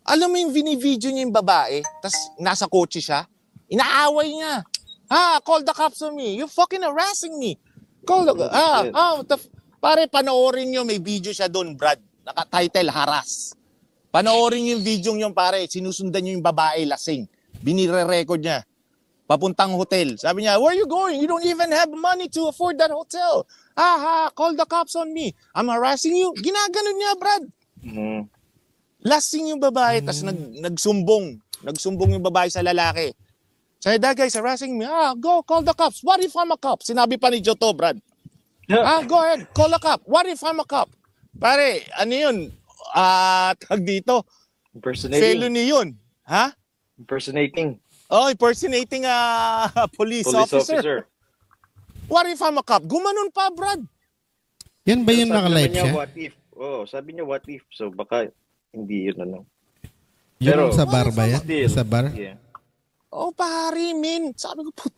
Alam mo yung video niya yung babae, tas nasa kotse siya, inaaway niya. Call the cops on me. You fucking harassing me. Call the, pare, panoorin nyo, may video siya doon, Brad. Naka-title, harass. Panoorin yung video nyo, pare. Sinusundan nyo yung babae, lasing. Binire-record niya. Papuntang hotel. Sabi niya, where are you going? You don't even have money to afford that hotel. Call the cops on me. I'm harassing you. Ginaganon niya, Brad. Lasing yung babae, tas nagsumbong. Nagsumbong yung babae sa lalaki. Sabi, that guy's harassing me. Go, call the cops. What if I'm a cop? Sinabi pa ni Joto, Brad. Go ahead, call a cop. What if I'm a cop? Pare, ano yun? Tag dito. Impersonating. Felony yun. Ha? Impersonating. Impersonating police officer. What if I'm a cop? Gumanon pa, Brad. Yan ba yung naka-live siya? What if? Sabi niya what if. So baka hindi yun ano. Yung sa bar ba yan? Sa bar? Yeah. Pare, min. Sabi ko, puta.